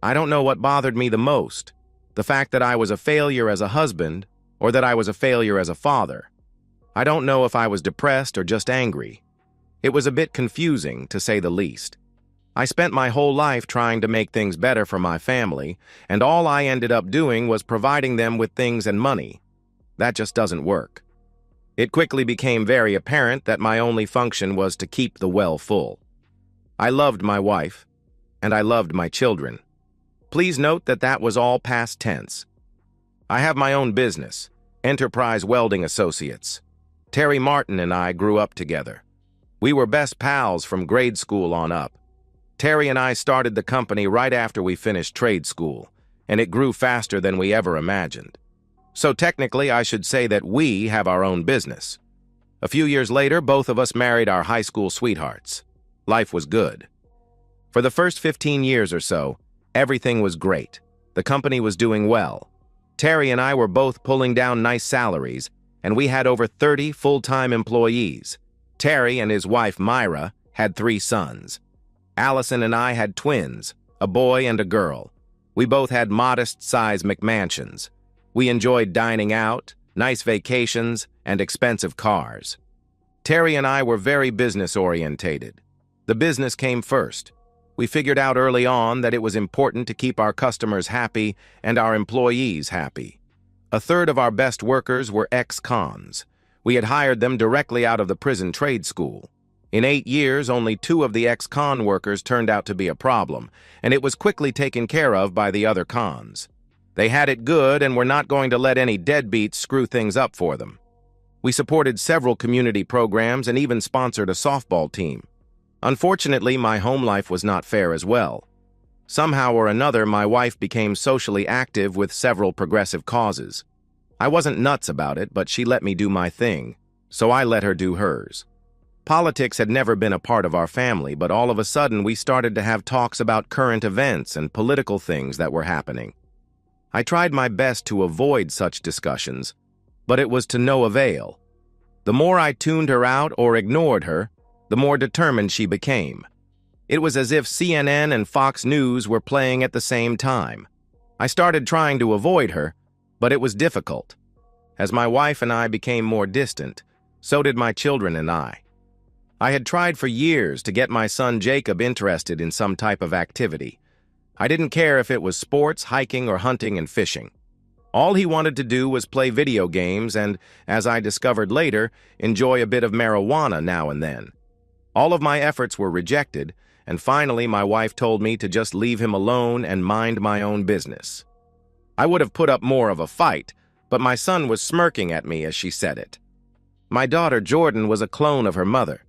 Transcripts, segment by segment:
I don't know what bothered me the most, the fact that I was a failure as a husband or that I was a failure as a father. I don't know if I was depressed or just angry. It was a bit confusing, to say the least. I spent my whole life trying to make things better for my family, and all I ended up doing was providing them with things and money. That just doesn't work. It quickly became very apparent that my only function was to keep the well full. I loved my wife, and I loved my children. Please note that that was all past tense. I have my own business, Enterprise Welding Associates. Terry Martin and I grew up together. We were best pals from grade school on up. Terry and I started the company right after we finished trade school, and it grew faster than we ever imagined. So technically, I should say that we have our own business. A few years later, both of us married our high school sweethearts. Life was good. For the first 15 years or so, everything was great. The company was doing well. Terry and I were both pulling down nice salaries, and we had over 30 full-time employees. Terry and his wife, Myra, had 3 sons. Allison and I had twins, a boy and a girl. We both had modest-sized McMansions. We enjoyed dining out, nice vacations, and expensive cars. Terry and I were very business-orientated. The business came first. We figured out early on that it was important to keep our customers happy and our employees happy. A third of our best workers were ex-cons. We had hired them directly out of the prison trade school. In 8 years, only 2 of the ex-con workers turned out to be a problem, and it was quickly taken care of by the other cons. They had it good and were not going to let any deadbeats screw things up for them. We supported several community programs and even sponsored a softball team. Unfortunately, my home life was not fair as well. Somehow or another, my wife became socially active with several progressive causes. I wasn't nuts about it, but she let me do my thing, so I let her do hers. Politics had never been a part of our family, but all of a sudden we started to have talks about current events and political things that were happening. I tried my best to avoid such discussions, but it was to no avail. The more I tuned her out or ignored her, the more determined she became. It was as if CNN and Fox News were playing at the same time. I started trying to avoid her, but it was difficult. As my wife and I became more distant, so did my children and I. I had tried for years to get my son Jacob interested in some type of activity. I didn't care if it was sports, hiking, or hunting and fishing. All he wanted to do was play video games and, as I discovered later, enjoy a bit of marijuana now and then. All of my efforts were rejected, and finally my wife told me to just leave him alone and mind my own business. I would have put up more of a fight, but my son was smirking at me as she said it. My daughter Jordan was a clone of her mother.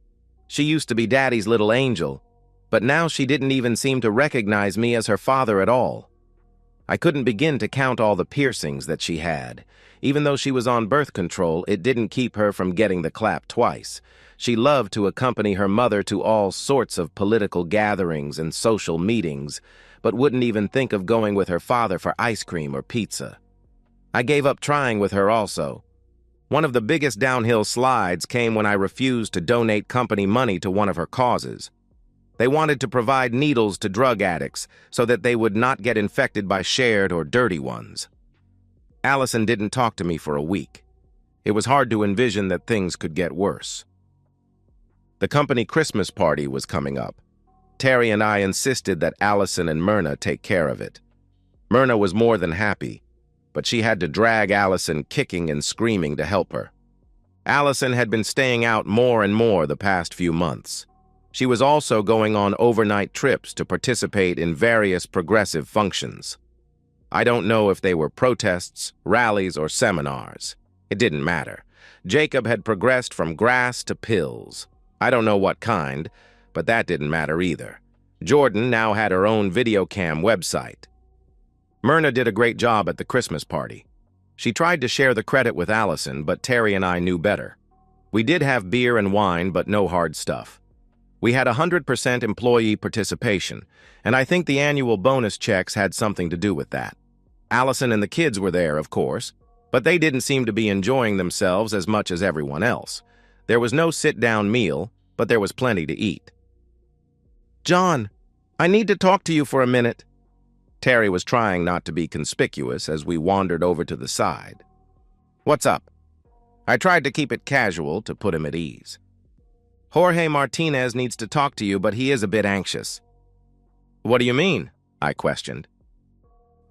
She used to be Daddy's little angel, but now she didn't even seem to recognize me as her father at all. I couldn't begin to count all the piercings that she had. Even though she was on birth control, it didn't keep her from getting the clap twice. She loved to accompany her mother to all sorts of political gatherings and social meetings, but wouldn't even think of going with her father for ice cream or pizza. I gave up trying with her also. One of the biggest downhill slides came when I refused to donate company money to one of her causes. They wanted to provide needles to drug addicts so that they would not get infected by shared or dirty ones. Allison didn't talk to me for a week. It was hard to envision that things could get worse. The company Christmas party was coming up. Terry and I insisted that Allison and Myrna take care of it. Myrna was more than happy, but she had to drag Allison kicking and screaming to help her. Allison had been staying out more and more the past few months. She was also going on overnight trips to participate in various progressive functions. I don't know if they were protests, rallies, or seminars. It didn't matter. Jacob had progressed from grass to pills. I don't know what kind, but that didn't matter either. Jordan now had her own video cam website. Myrna did a great job at the Christmas party. She tried to share the credit with Allison, but Terry and I knew better. We did have beer and wine, but no hard stuff. We had 100% employee participation, and I think the annual bonus checks had something to do with that. Allison and the kids were there, of course, but they didn't seem to be enjoying themselves as much as everyone else. There was no sit-down meal, but there was plenty to eat. "John, I need to talk to you for a minute." Terry was trying not to be conspicuous as we wandered over to the side. "What's up?" I tried to keep it casual to put him at ease. "Jorge Martinez needs to talk to you, but he is a bit anxious." "What do you mean?" I questioned.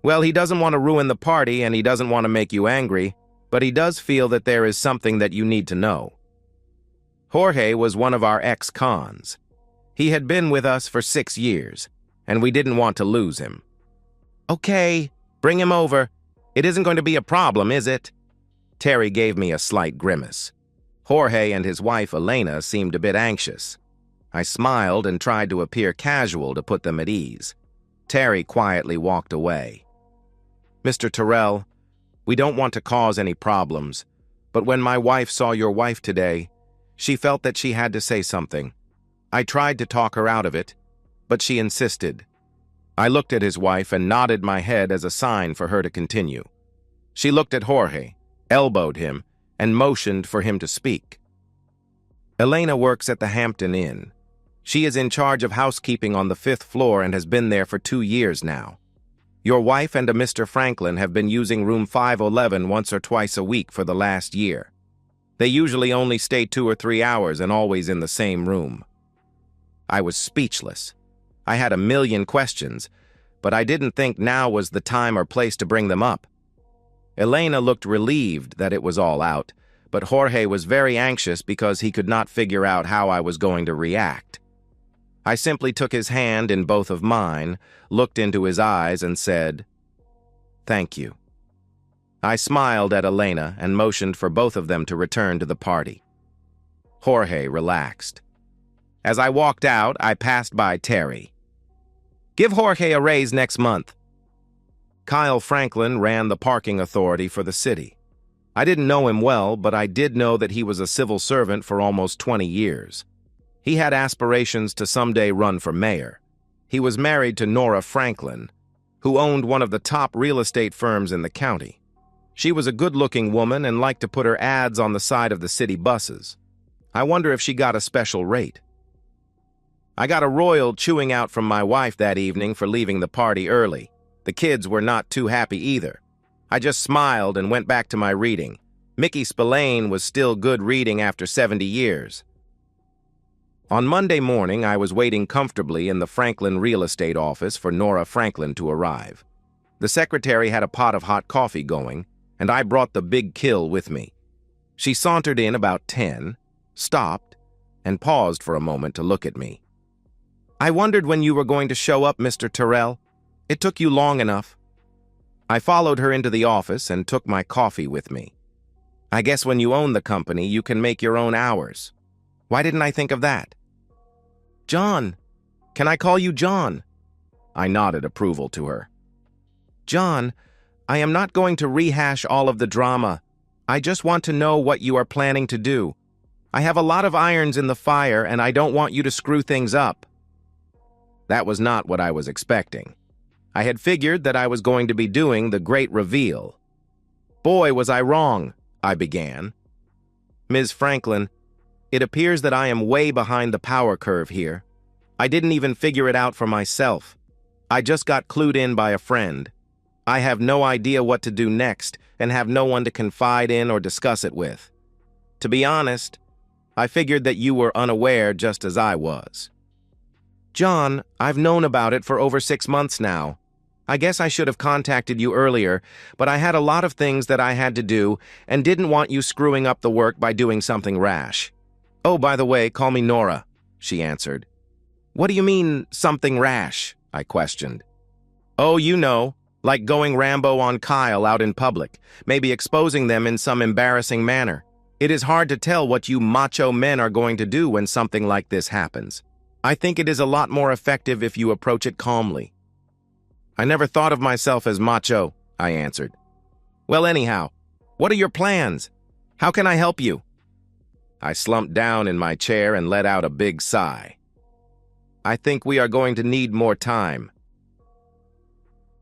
"Well, he doesn't want to ruin the party and he doesn't want to make you angry, but he does feel that there is something that you need to know. Jorge was one of our ex-cons. He had been with us for 6 years, and we didn't want to lose him." "Okay, bring him over. It isn't going to be a problem, is it?" Terry gave me a slight grimace. Jorge and his wife Elena seemed a bit anxious. I smiled and tried to appear casual to put them at ease. Terry quietly walked away. "Mr. Terrell, we don't want to cause any problems, but when my wife saw your wife today, she felt that she had to say something. I tried to talk her out of it, but she insisted." I looked at his wife and nodded my head as a sign for her to continue. She looked at Jorge, elbowed him, and motioned for him to speak. "Elena works at the Hampton Inn. She is in charge of housekeeping on the 5th floor and has been there for 2 years now. Your wife and a Mr. Franklin have been using room 511 once or twice a week for the last year. They usually only stay 2 or 3 hours and always in the same room." I was speechless. I had a million questions, but I didn't think now was the time or place to bring them up. Elena looked relieved that it was all out, but Jorge was very anxious because he could not figure out how I was going to react. I simply took his hand in both of mine, looked into his eyes, and said, "Thank you." I smiled at Elena and motioned for both of them to return to the party. Jorge relaxed. As I walked out, I passed by Terry. "Give Jorge a raise next month." Kyle Franklin ran the parking authority for the city. I didn't know him well, but I did know that he was a civil servant for almost 20 years. He had aspirations to someday run for mayor. He was married to Nora Franklin, who owned one of the top real estate firms in the county. She was a good-looking woman and liked to put her ads on the side of the city buses. I wonder if she got a special rate. I got a royal chewing out from my wife that evening for leaving the party early. The kids were not too happy either. I just smiled and went back to my reading. Mickey Spillane was still good reading after 70 years. On Monday morning, I was waiting comfortably in the Franklin real estate office for Nora Franklin to arrive. The secretary had a pot of hot coffee going, and I brought the big kill with me. She sauntered in about 10, stopped, and paused for a moment to look at me. "I wondered when you were going to show up, Mr. Terrell. It took you long enough." I followed her into the office and took my coffee with me. "I guess when you own the company, you can make your own hours. Why didn't I think of that?" "John. Can I call you John?" I nodded approval to her. "John, I am not going to rehash all of the drama. I just want to know what you are planning to do. I have a lot of irons in the fire, and I don't want you to screw things up." That was not what I was expecting. I had figured that I was going to be doing the great reveal. "Boy, was I wrong," I began. "Ms. Franklin, it appears that I am way behind the power curve here. I didn't even figure it out for myself. I just got clued in by a friend. I have no idea what to do next and have no one to confide in or discuss it with. To be honest, I figured that you were unaware just as I was." "John, I've known about it for over 6 months now. I guess I should have contacted you earlier, but I had a lot of things that I had to do and didn't want you screwing up the work by doing something rash. Oh, by the way, call me Nora," she answered. "What do you mean, something rash?" I questioned. "Oh, you know, like going Rambo on Kyle out in public, maybe exposing them in some embarrassing manner. It is hard to tell what you macho men are going to do when something like this happens. I think it is a lot more effective if you approach it calmly." "I never thought of myself as macho," I answered. "Well, anyhow, what are your plans? How can I help you?" I slumped down in my chair and let out a big sigh. "I think we are going to need more time."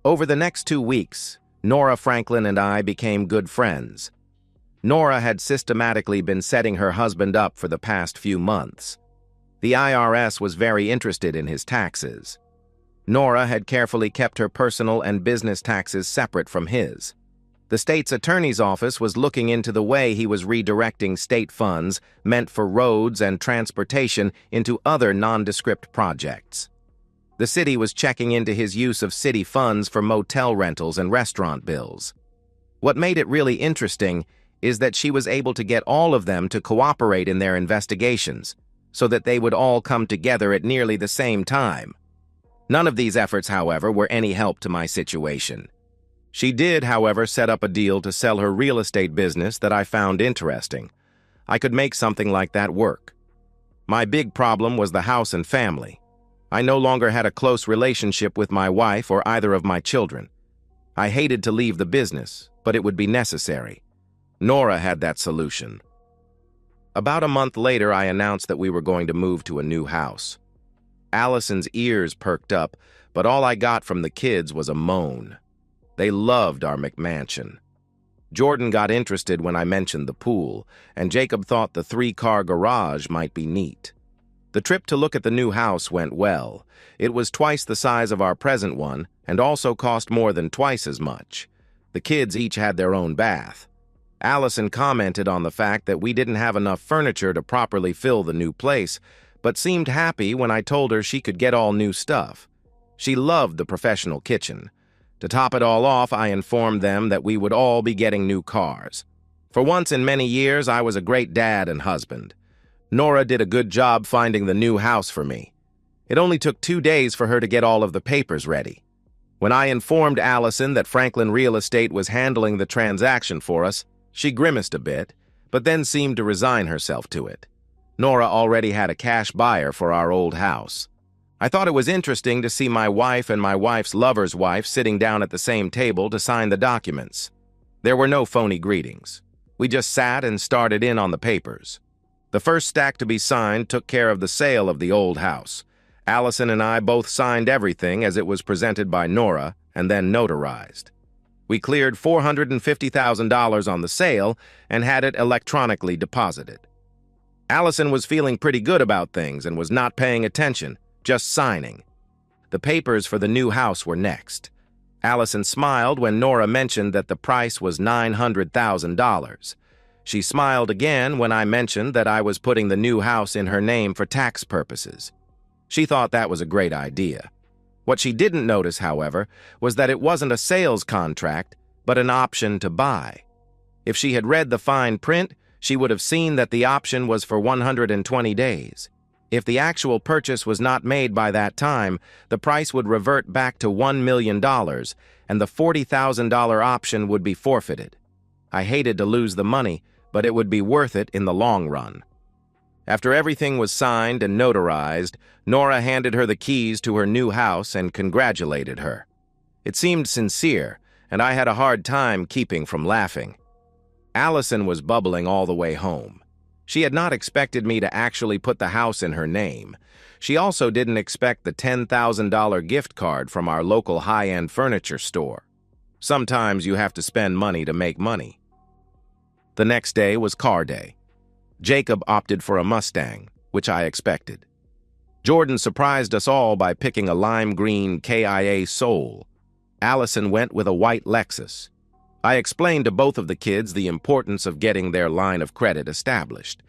Over the next 2 weeks, Nora Franklin and I became good friends. Nora had systematically been setting her husband up for the past few months. The IRS was very interested in his taxes. Nora had carefully kept her personal and business taxes separate from his. The state's attorney's office was looking into the way he was redirecting state funds meant for roads and transportation into other nondescript projects. The city was checking into his use of city funds for motel rentals and restaurant bills. What made it really interesting is that she was able to get all of them to cooperate in their investigations, so that they would all come together at nearly the same time. None of these efforts, however, were any help to my situation. She did, however, set up a deal to sell her real estate business that I found interesting. I could make something like that work. My big problem was the house and family. I no longer had a close relationship with my wife or either of my children. I hated to leave the business, but it would be necessary. Nora had that solution. About a month later, I announced that we were going to move to a new house. Allison's ears perked up, but all I got from the kids was a moan. They loved our McMansion. Jordan got interested when I mentioned the pool, and Jacob thought the 3-car garage might be neat. The trip to look at the new house went well. It was twice the size of our present one, and also cost more than twice as much. The kids each had their own bath. Allison commented on the fact that we didn't have enough furniture to properly fill the new place, but seemed happy when I told her she could get all new stuff. She loved the professional kitchen. To top it all off, I informed them that we would all be getting new cars. For once in many years, I was a great dad and husband. Nora did a good job finding the new house for me. It only took 2 days for her to get all of the papers ready. When I informed Allison that Franklin Real Estate was handling the transaction for us, she grimaced a bit, but then seemed to resign herself to it. Nora already had a cash buyer for our old house. I thought it was interesting to see my wife and my wife's lover's wife sitting down at the same table to sign the documents. There were no phony greetings. We just sat and started in on the papers. The first stack to be signed took care of the sale of the old house. Allison and I both signed everything as it was presented by Nora and then notarized. We cleared $450,000 on the sale and had it electronically deposited. Allison was feeling pretty good about things and was not paying attention, just signing. The papers for the new house were next. Allison smiled when Nora mentioned that the price was $900,000. She smiled again when I mentioned that I was putting the new house in her name for tax purposes. She thought that was a great idea. What she didn't notice, however, was that it wasn't a sales contract, but an option to buy. If she had read the fine print, she would have seen that the option was for 120 days. If the actual purchase was not made by that time, the price would revert back to $1 million, and the $40,000 option would be forfeited. I hated to lose the money, but it would be worth it in the long run. After everything was signed and notarized, Nora handed her the keys to her new house and congratulated her. It seemed sincere, and I had a hard time keeping from laughing. Allison was bubbling all the way home. She had not expected me to actually put the house in her name. She also didn't expect the $10,000 gift card from our local high-end furniture store. Sometimes you have to spend money to make money. The next day was car day. Jacob opted for a Mustang, which I expected. Jordan surprised us all by picking a lime green KIA Soul. Allison went with a white Lexus. I explained to both of the kids the importance of getting their line of credit established.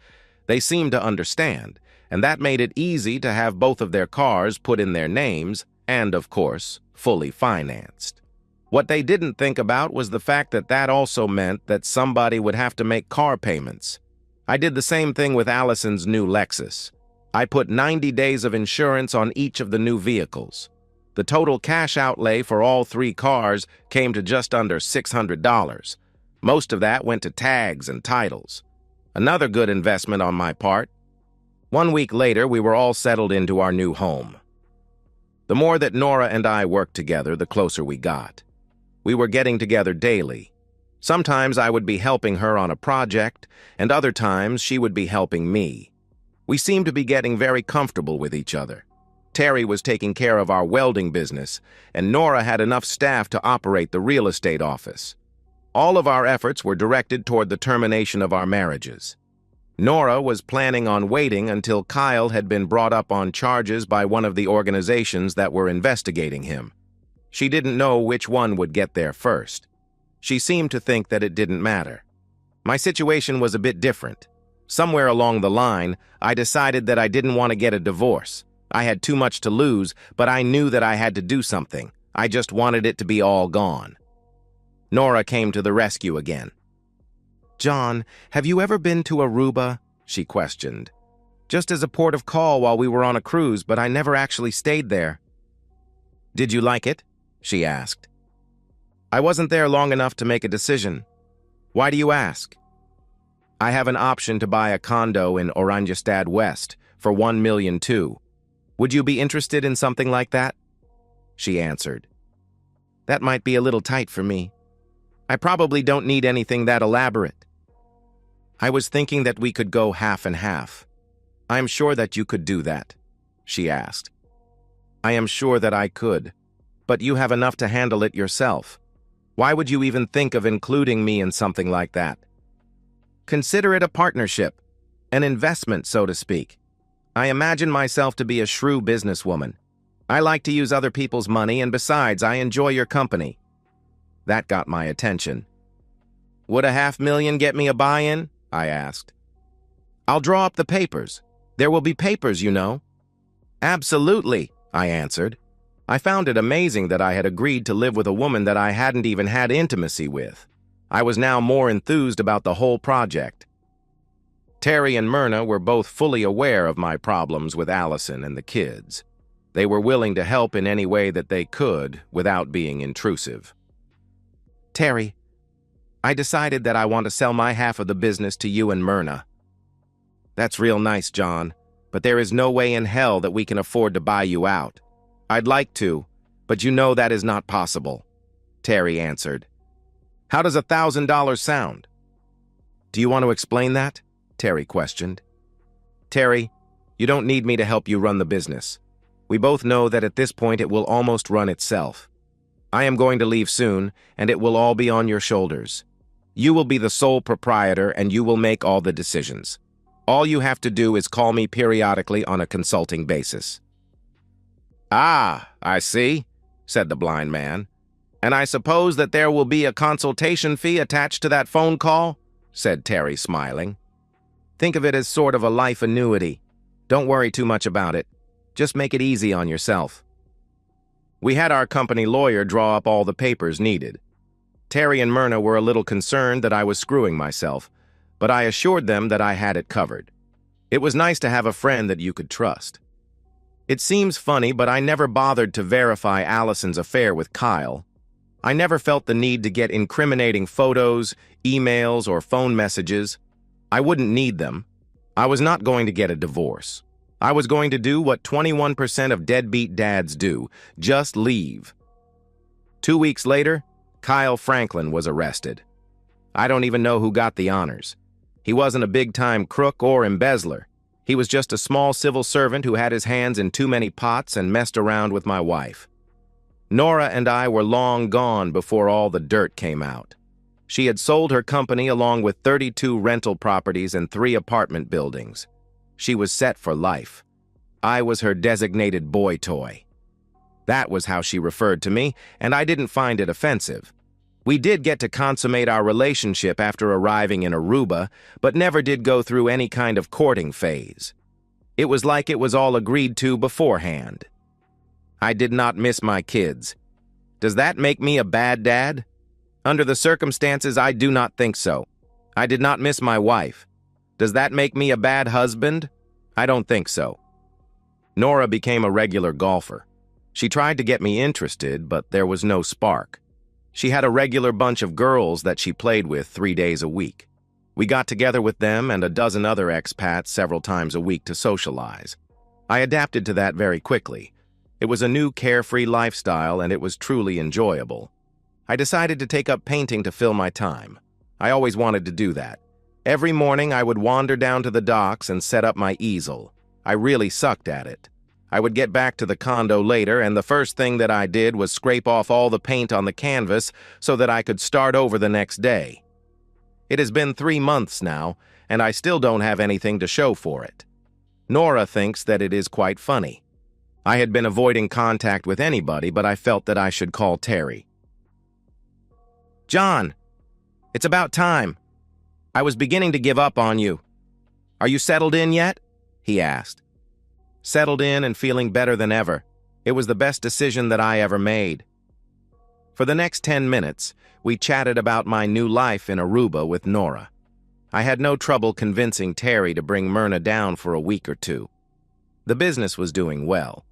They seemed to understand, and that made it easy to have both of their cars put in their names and, of course, fully financed. What they didn't think about was the fact that that also meant that somebody would have to make car payments. I did the same thing with Allison's new Lexus. I put 90 days of insurance on each of the new vehicles. The total cash outlay for all 3 cars came to just under $600. Most of that went to tags and titles. Another good investment on my part. 1 week later, we were all settled into our new home. The more that Nora and I worked together, the closer we got. We were getting together daily. Sometimes I would be helping her on a project, and other times she would be helping me. We seemed to be getting very comfortable with each other. Terry was taking care of our welding business, and Nora had enough staff to operate the real estate office. All of our efforts were directed toward the termination of our marriages. Nora was planning on waiting until Kyle had been brought up on charges by one of the organizations that were investigating him. She didn't know which one would get there first. She seemed to think that it didn't matter. My situation was a bit different. Somewhere along the line, I decided that I didn't want to get a divorce. I had too much to lose, but I knew that I had to do something. I just wanted it to be all gone. Nora came to the rescue again. "John, have you ever been to Aruba?" she questioned. "Just as a port of call while we were on a cruise, but I never actually stayed there." "Did you like it?" she asked. "I wasn't there long enough to make a decision." "Why do you ask?" "I have an option to buy a condo in Oranjestad West for $1 million too. Would you be interested in something like that?" she answered. "That might be a little tight for me. I probably don't need anything that elaborate." "I was thinking that we could go half and half. I'm sure that you could do that," she asked. "I am sure that I could, but you have enough to handle it yourself. Why would you even think of including me in something like that? Consider it a partnership, an investment, so to speak. I imagine myself to be a shrewd businesswoman. I like to use other people's money, and besides, I enjoy your company." That got my attention. "Would a $500,000 get me a buy-in?" I asked. "I'll draw up the papers. There will be papers, you know." "Absolutely," I answered. I found it amazing that I had agreed to live with a woman that I hadn't even had intimacy with. I was now more enthused about the whole project. Terry and Myrna were both fully aware of my problems with Allison and the kids. They were willing to help in any way that they could without being intrusive. "Terry, I decided that I want to sell my half of the business to you and Myrna." "That's real nice, John, but there is no way in hell that we can afford to buy you out. I'd like to, but you know that is not possible," Terry answered. "How does $1,000 sound?" "Do you want to explain that?" Terry questioned. "Terry, you don't need me to help you run the business. We both know that at this point it will almost run itself. I am going to leave soon, and it will all be on your shoulders. You will be the sole proprietor, and you will make all the decisions. All you have to do is call me periodically on a consulting basis." "Ah, I see," said the blind man. "And I suppose that there will be a consultation fee attached to that phone call?" said Terry, smiling. "Think of it as sort of a life annuity. Don't worry too much about it. Just make it easy on yourself." We had our company lawyer draw up all the papers needed. Terry and Myrna were a little concerned that I was screwing myself, but I assured them that I had it covered. It was nice to have a friend that you could trust. It seems funny, but I never bothered to verify Allison's affair with Kyle. I never felt the need to get incriminating photos, emails, or phone messages. I wouldn't need them. I was not going to get a divorce. I was going to do what 21% of deadbeat dads do, just leave. 2 weeks later, Kyle Franklin was arrested. I don't even know who got the honors. He wasn't a big-time crook or embezzler. He was just a small civil servant who had his hands in too many pots and messed around with my wife. Nora and I were long gone before all the dirt came out. She had sold her company along with 32 rental properties and 3 apartment buildings. She was set for life. I was her designated boy toy. That was how she referred to me, and I didn't find it offensive. We did get to consummate our relationship after arriving in Aruba, but never did go through any kind of courting phase. It was like it was all agreed to beforehand. I did not miss my kids. Does that make me a bad dad? Under the circumstances, I do not think so. I did not miss my wife. Does that make me a bad husband? I don't think so. Nora became a regular golfer. She tried to get me interested, but there was no spark. She had a regular bunch of girls that she played with 3 days a week. We got together with them and a dozen other expats several times a week to socialize. I adapted to that very quickly. It was a new carefree lifestyle, and it was truly enjoyable. I decided to take up painting to fill my time. I always wanted to do that. Every morning I would wander down to the docks and set up my easel. I really sucked at it. I would get back to the condo later, and the first thing that I did was scrape off all the paint on the canvas so that I could start over the next day. It has been 3 months now, and I still don't have anything to show for it. Nora thinks that it is quite funny. I had been avoiding contact with anybody, but I felt that I should call Terry. John, it's about time. I was beginning to give up on you. Are you settled in yet? He asked. Settled in and feeling better than ever. It was the best decision that I ever made. For the next 10 minutes, we chatted about my new life in Aruba with Nora. I had no trouble convincing Terry to bring Myrna down for a week or two. The business was doing well.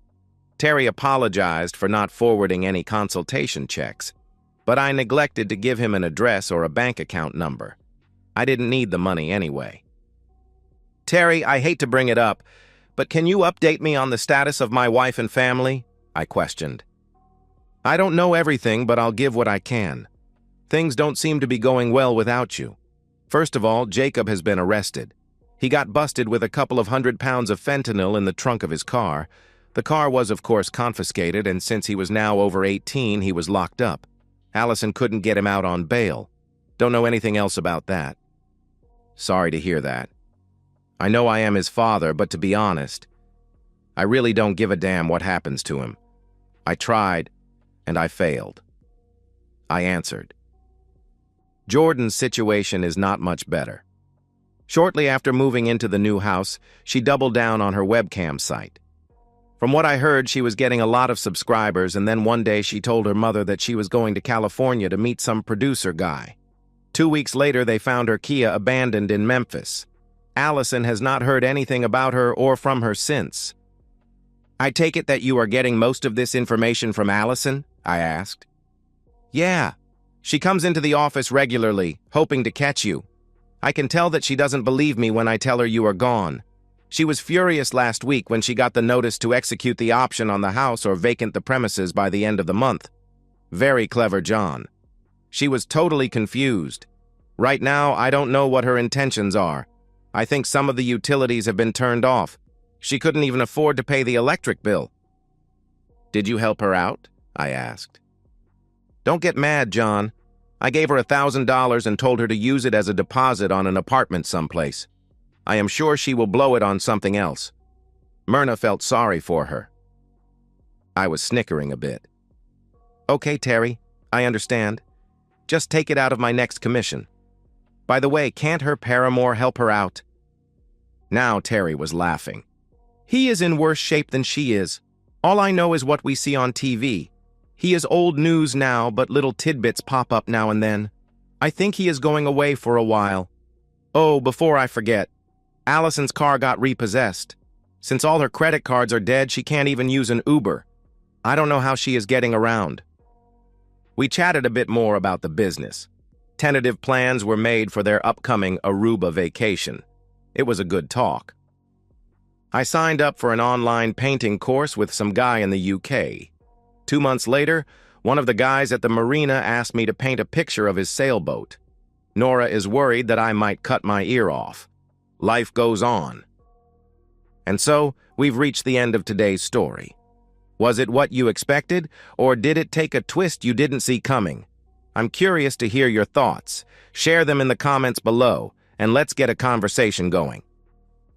Terry apologized for not forwarding any consultation checks, but I neglected to give him an address or a bank account number. I didn't need the money anyway. Terry, I hate to bring it up, but can you update me on the status of my wife and family? I questioned. I don't know everything, but I'll give what I can. Things don't seem to be going well without you. First of all, Jacob has been arrested. He got busted with a couple of 100 pounds of fentanyl in the trunk of his car. The car was, of course, confiscated, and since he was now over 18, he was locked up. Allison couldn't get him out on bail. Don't know anything else about that. Sorry to hear that. I know I am his father, but to be honest, I really don't give a damn what happens to him. I tried, and I failed. I answered. Jordan's situation is not much better. Shortly after moving into the new house, she doubled down on her webcam site. From what I heard, she was getting a lot of subscribers, and then one day she told her mother that she was going to California to meet some producer guy. 2 weeks later, they found her Kia abandoned in Memphis. Allison has not heard anything about her or from her since. I take it that you are getting most of this information from Allison? I asked. Yeah. She comes into the office regularly, hoping to catch you. I can tell that she doesn't believe me when I tell her you are gone. She was furious last week when she got the notice to execute the option on the house or vacant the premises by the end of the month. Very clever, John. She was totally confused. Right now, I don't know what her intentions are. I think some of the utilities have been turned off. She couldn't even afford to pay the electric bill. Did you help her out? I asked. Don't get mad, John. I gave her $1,000 and told her to use it as a deposit on an apartment someplace. I am sure she will blow it on something else. Myrna felt sorry for her. I was snickering a bit. Okay, Terry, I understand. Just take it out of my next commission. By the way, can't her paramour help her out? Now Terry was laughing. He is in worse shape than she is. All I know is what we see on TV. He is old news now, but little tidbits pop up now and then. I think he is going away for a while. Oh, before I forget, Allison's car got repossessed. Since all her credit cards are dead, she can't even use an Uber. I don't know how she is getting around. We chatted a bit more about the business. Tentative plans were made for their upcoming Aruba vacation. It was a good talk. I signed up for an online painting course with some guy in the UK. 2 months later, one of the guys at the marina asked me to paint a picture of his sailboat. Nora is worried that I might cut my ear off. Life goes on. And so, we've reached the end of today's story. Was it what you expected, or did it take a twist you didn't see coming? I'm curious to hear your thoughts. Share them in the comments below, and let's get a conversation going.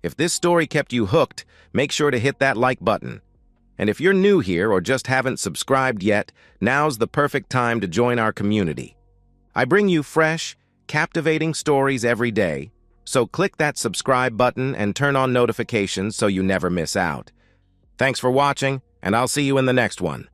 If this story kept you hooked, make sure to hit that like button. And if you're new here or just haven't subscribed yet, now's the perfect time to join our community. I bring you fresh, captivating stories every day, so click that subscribe button and turn on notifications so you never miss out. Thanks for watching, and I'll see you in the next one.